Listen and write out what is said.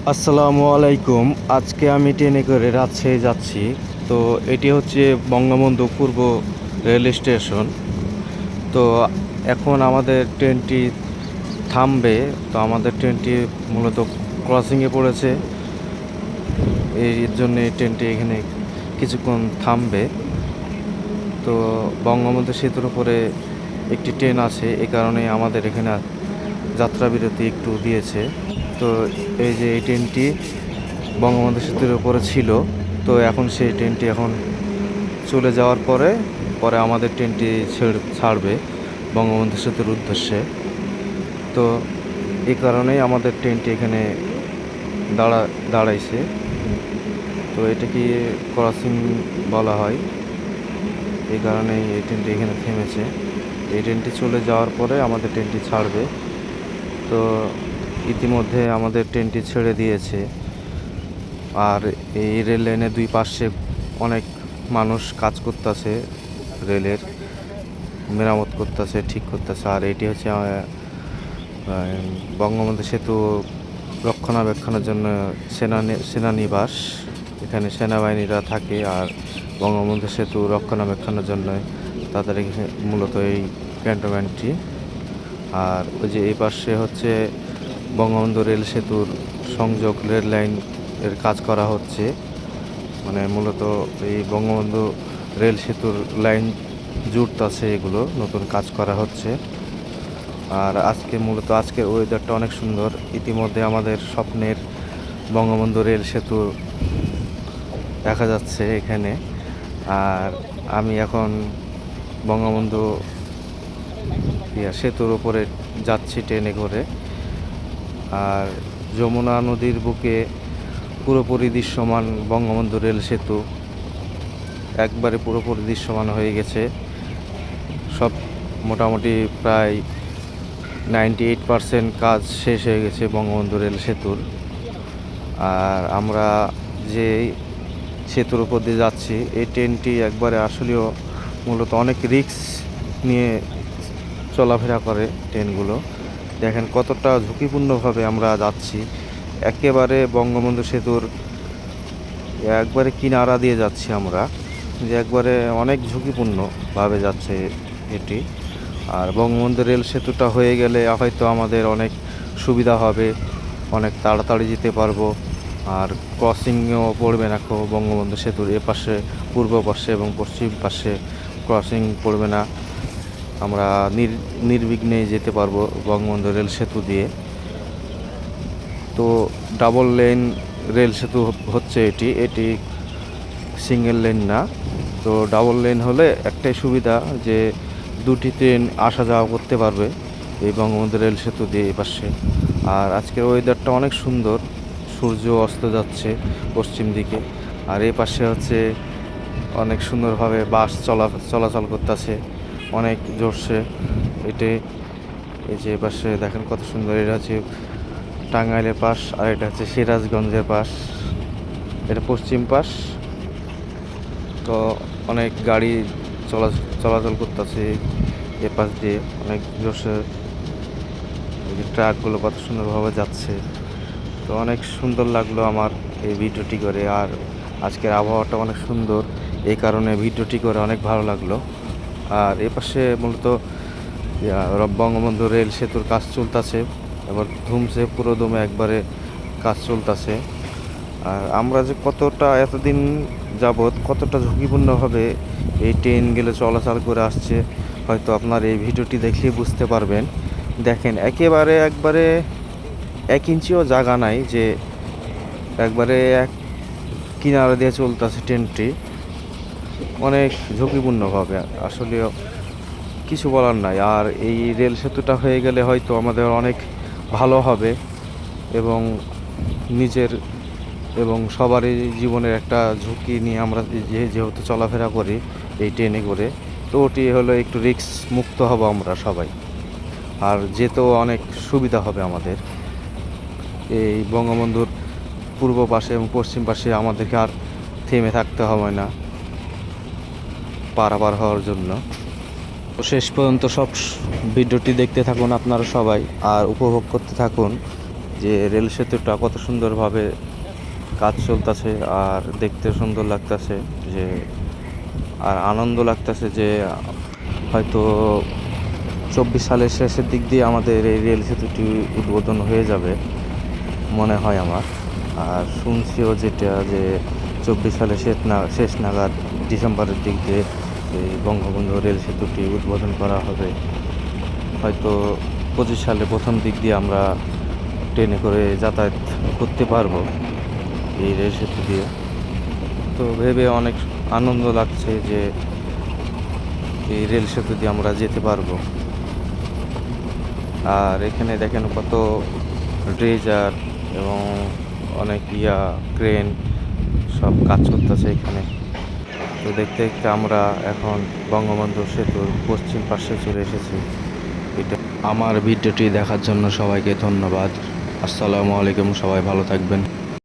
আসসালামু আলাইকুম। আজকে আমি ট্রেনে করে রাজশাহী যাচ্ছি। তো এটি হচ্ছে বঙ্গবন্ধু পূর্ব রেল স্টেশন। তো এখন আমাদের ট্রেনটি থামবে। তো আমাদের ট্রেনটি মূলত ক্রসিংয়ে পড়েছে, এর জন্য এই ট্রেনটি এখানে কিছুক্ষণ থামবে। তো বঙ্গবন্ধু সেতুর উপরে একটি ট্রেন আছে, এই কারণে আমাদের এখানে যাত্রাবিরতি একটু দিয়েছে। তো এই যে এই ট্রেনটি বঙ্গবন্ধু সেতুর উপরে ছিল, তো এখন সেই ট্রেনটি এখন চলে যাওয়ার পরে পরে আমাদের ট্রেনটি ছাড়বে বঙ্গবন্ধু সেতুর উদ্দেশ্যে। তো এই কারণেই আমাদের ট্রেনটি এখানে দাঁড়াইছে। তো এটাকে ক্রসিং বলা হয়, এই কারণেই এই ট্রেনটি এখানে থেমেছে। এই ট্রেনটি চলে যাওয়ার পরে আমাদের ট্রেনটি ছাড়বে। তো ইতিমধ্যে আমাদের ট্রেনটি ছেড়ে দিয়েছে। আর এই রেল লাইনের দুই পাশে অনেক মানুষ কাজ করতেছে, রেলের মেরামত করতেছে, ঠিক করতেছে। আর এটি হচ্ছে বঙ্গবন্ধু সেতু রক্ষণাবেক্ষণের জন্য সেনানিবাস। এখানে সেনাবাহিনীরা থাকে, আর বঙ্গবন্ধু সেতু রক্ষণাবেক্ষণের জন্য তাদের এখানে মূলত এই ক্যান্টনমেন্টটি। আর ওই যে এই পাশে হচ্ছে বঙ্গবন্ধু রেল সেতুর সংযোগ রেল লাইন এর কাজ করা হচ্ছে। মানে মূলত এই বঙ্গবন্ধু রেল সেতুর লাইন জুড়তাছে, এগুলো নতুন কাজ করা হচ্ছে। আর আজকের ওয়েদারটা অনেক সুন্দর। ইতিমধ্যে আমাদের স্বপ্নের বঙ্গবন্ধু রেল সেতু দেখা যাচ্ছে এখানে। আর আমি এখন বঙ্গবন্ধু সেতুর উপরে যাচ্ছি ট্রেনে করে। আর যমুনা নদীর বুকে পুরোপুরি দৃশ্যমান বঙ্গবন্ধু রেল সেতু, একবারে পুরোপুরি দৃশ্যমান হয়ে গেছে। সব মোটামুটি প্রায় 98% কাজ শেষ হয়ে গেছে বঙ্গবন্ধু রেল সেতুর। আর আমরা যে সেতুর উপর দিয়ে যাচ্ছি, এই ট্রেনটি একবারে আসলেও মূলত অনেক রিস্ক নিয়ে চলাফেরা করে ট্রেনগুলো। দেখেন কতটা ঝুঁকিপূর্ণভাবে আমরা যাচ্ছি। একেবারে বঙ্গবন্ধু সেতুর একবারে কিনারা দিয়ে যাচ্ছি আমরা, যে একবারে অনেক ঝুঁকিপূর্ণভাবে যাচ্ছে এটি। আর বঙ্গবন্ধু রেল সেতুটা হয়ে গেলে হয়তো আমাদের অনেক সুবিধা হবে, অনেক তাড়াতাড়ি যেতে পারবো। আর ক্রসিংও পড়বে না বঙ্গবন্ধু সেতুর এপাশে, পূর্ব পাশে এবং পশ্চিম পাশে ক্রসিং পড়বে না। আমরা নির্বিঘ্নে যেতে পারবো বঙ্গবন্ধু রেল সেতু দিয়ে। তো ডাবল লেন রেল সেতু হচ্ছে এটি সিঙ্গেল লেন না। তো ডাবল লেন হলে একটাই সুবিধা, যে দুটি ট্রেন আসা যাওয়া করতে পারবে এই বঙ্গবন্ধু রেল সেতু দিয়ে এই পাশে। আর আজকের ওয়েদারটা অনেক সুন্দর, সূর্য অস্ত যাচ্ছে পশ্চিম দিকে। আর এই পাশে হচ্ছে অনেক সুন্দরভাবে বাস চলাচল করতেছে অনেক জোরসে। এই যে পাশে দেখেন কত সুন্দর, এটা হচ্ছে টাঙ্গাইলের পাশ, আর এটা হচ্ছে সিরাজগঞ্জের পাশ, এটা পশ্চিম পাশ। তো অনেক গাড়ি চলাচল করতেছে এ পাশ দিয়ে অনেক জোরসে। ট্রাকগুলো কত সুন্দরভাবে যাচ্ছে। তো অনেক সুন্দর লাগলো আমার এই ভিডিওটি করে। আর আজকের আবহাওয়াটা অনেক সুন্দর, এই কারণে ভিডিওটি করে অনেক ভালো লাগলো। আর এ পাশে মূলত বঙ্গবন্ধু রেল সেতুর কাজ চলতেছে, এবার ধুমছে পুরো দমে, একবারে কাজ চলতেছে। আর আমরা যে কতটা এতদিন যাবৎ কতটা ঝুঁকিপূর্ণভাবে এই ট্রেনগুলো চলাচল করে আসছে, হয়তো আপনার এই ভিডিওটি দেখলেই বুঝতে পারবেন। দেখেন একবারে 1 ইঞ্চিও জায়গা নাই, যে একবারে এক কিনারা দিয়ে চলতেছে ট্রেনটি, অনেক ঝুঁকিপূর্ণভাবে। আসলে কিছু বলার নাই। আর এই রেল সেতুটা হয়ে গেলে হয়তো আমাদের অনেক ভালো হবে, এবং নিজের এবং সবারই জীবনের একটা ঝুঁকি নিয়ে আমরা যেহেতু চলাফেরা করি এই ট্রেনে করে, তো ওটি হলো একটু রিস্ক মুক্ত হব আমরা সবাই। আর যেতেও অনেক সুবিধা হবে আমাদের। এই বঙ্গবন্ধুর পূর্ব পাশে এবং পশ্চিম পাশে আমাদেরকে আর থেমে থাকতে হবে না পারাপার হওয়ার জন্য। তো শেষ পর্যন্ত সব ভিডিওটি দেখতে থাকুন আপনারা সবাই, আর উপভোগ করতে থাকুন যে রেল সেতুটা কত সুন্দরভাবে কাজ চলতেছে আর দেখতে সুন্দর লাগতেছে, যে আর আনন্দ লাগতেছে যে হয়তো 24 সালের শেষের দিক দিয়ে আমাদের এই রেল সেতুটি উদ্বোধন হয়ে যাবে মনে হয় আমার। আর শুনছিও যেটা যে 24 সালে শেষ নাগাদ ডিসেম্বরের দিক দিয়ে এই বঙ্গবন্ধু রেল সেতুটি উদ্বোধন করা হবে। হয়তো 25 সালে প্রথম দিক দিয়ে আমরা ট্রেনে করে যাতায়াত করতে পারবো এই রেল সেতু দিয়ে। তো ভেবে অনেক আনন্দ লাগছে যে এই রেল সেতু দিয়ে আমরা যেতে পারবো। আর এখানে দেখেন কত ড্রেজার এবং অনেক ক্রেন সব কাজ করতেছে এখানে। তো দেখতে দেখতে আমরা এখন বঙ্গবন্ধু সেতুর পশ্চিম পাশে চলে এসেছি। এটা আমার ভিডিওটি দেখার জন্য সবাইকে ধন্যবাদ। আসসালামু আলাইকুম, সবাই ভালো থাকবেন।